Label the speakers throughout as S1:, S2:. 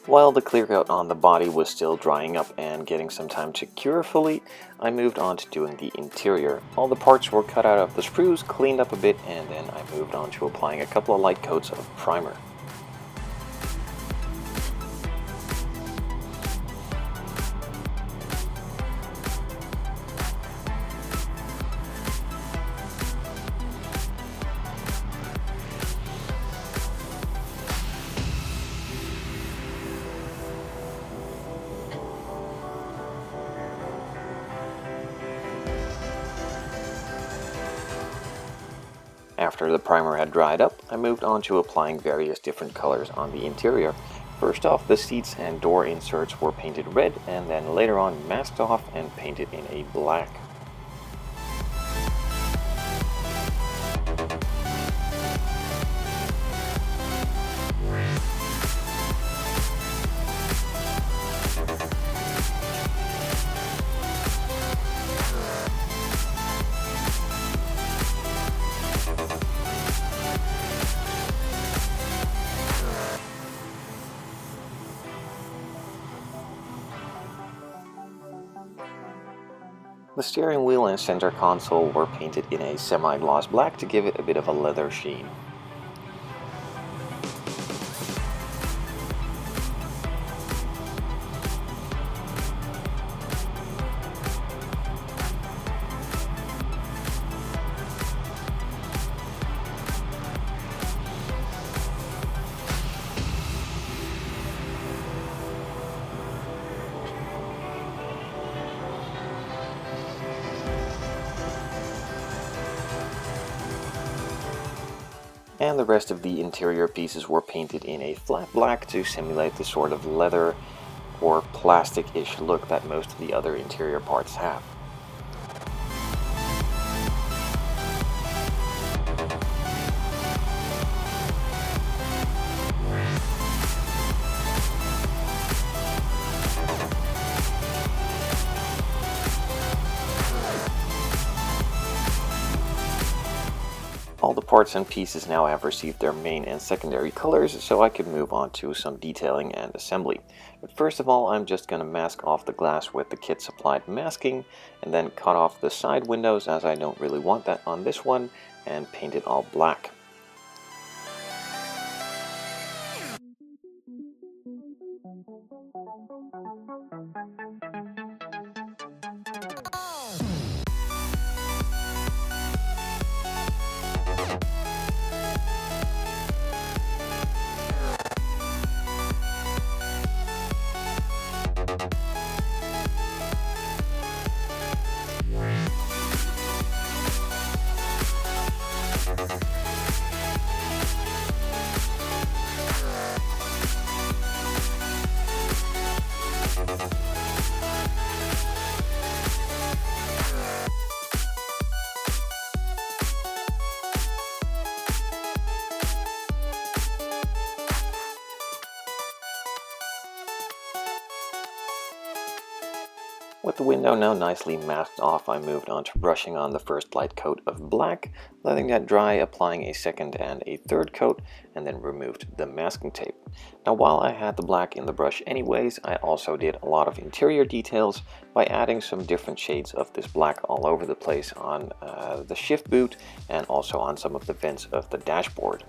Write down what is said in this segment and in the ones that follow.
S1: While the clear coat on the body was still drying up and getting some time to cure fully, I moved on to doing the interior. All the parts were cut out of the sprues, cleaned up a bit, and then I moved on to applying a couple of light coats of primer. After the primer had dried up, I moved on to applying various different colors on the interior. First off, the seats and door inserts were painted red, and then later on masked off and painted in a black. The steering wheel and center console were painted in a semi-gloss black to give it a bit of a leather sheen. And the rest of the interior pieces were painted in a flat black to simulate the sort of leather or plastic-ish look that most of the other interior parts have. All the parts and pieces now have received their main and secondary colors, so I can move on to some detailing and assembly. But first of all, I'm just going to mask off the glass with the kit supplied masking, and then cut off the side windows as I don't really want that on this one, and paint it all black. With the window now nicely masked off, I moved on to brushing on the first light coat of black, letting that dry, applying a second and a third coat, and then removed the masking tape. Now while I had the black in the brush anyways, I also did a lot of interior details by adding some different shades of this black all over the place on the shift boot and also on some of the vents of the dashboard.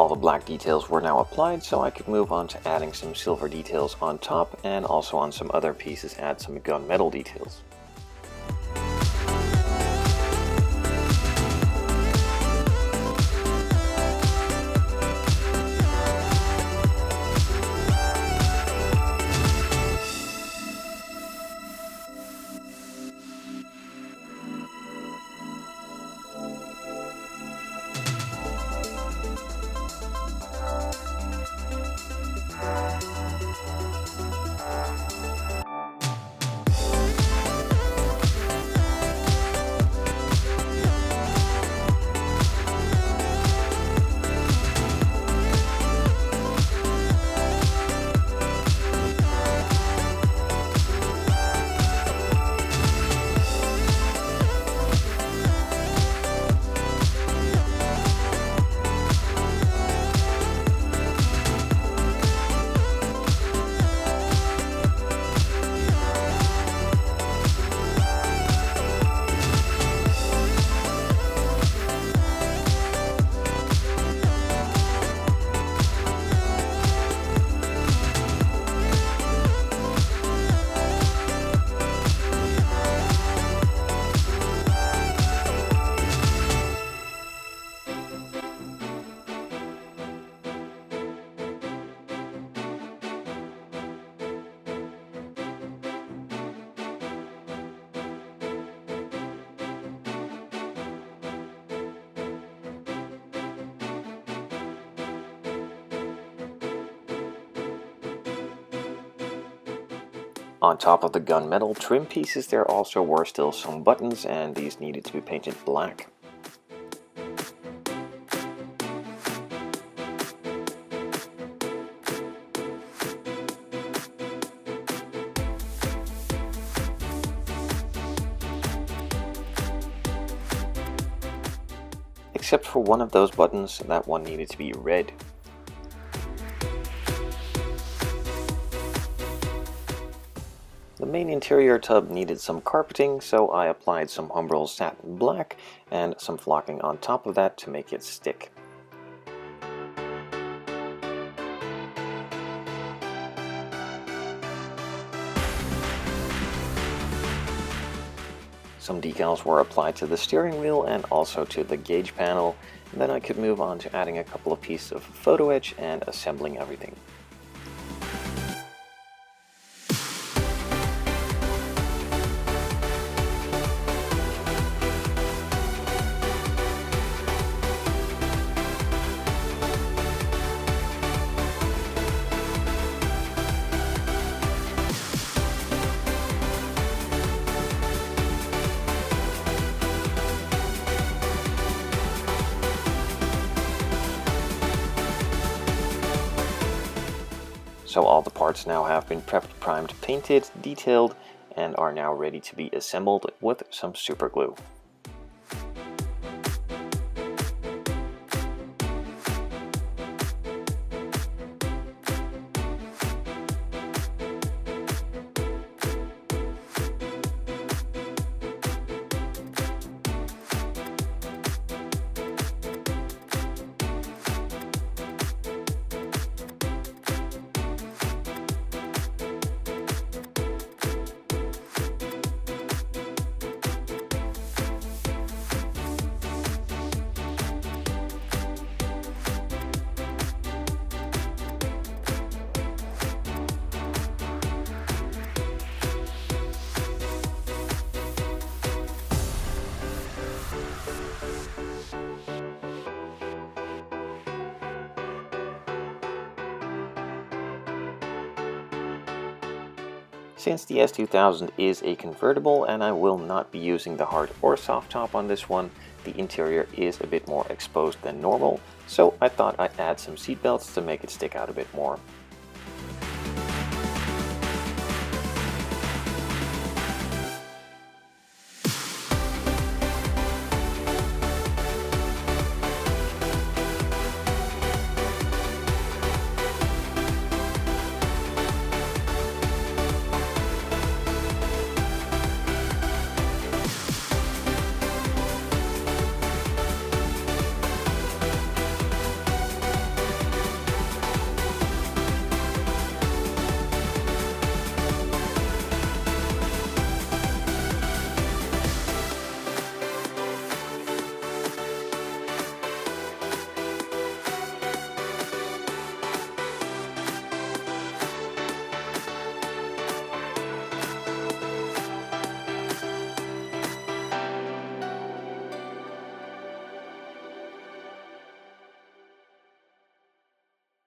S1: All the black details were now applied, so I could move on to adding some silver details on top, and also on some other pieces add some gunmetal details. On top of the gunmetal trim pieces there also were still some buttons, and these needed to be painted black. Except for one of those buttons, that one needed to be red. The main interior tub needed some carpeting, so I applied some Humbrol satin black and some flocking on top of that to make it stick. Some decals were applied to the steering wheel and also to the gauge panel, and then I could move on to adding a couple of pieces of photo etch and assembling everything. So all the parts now have been prepped, primed, painted, detailed, and are now ready to be assembled with some super glue. Since the S2000 is a convertible and I will not be using the hard or soft top on this one, the interior is a bit more exposed than normal, so I thought I'd add some seat belts to make it stick out a bit more.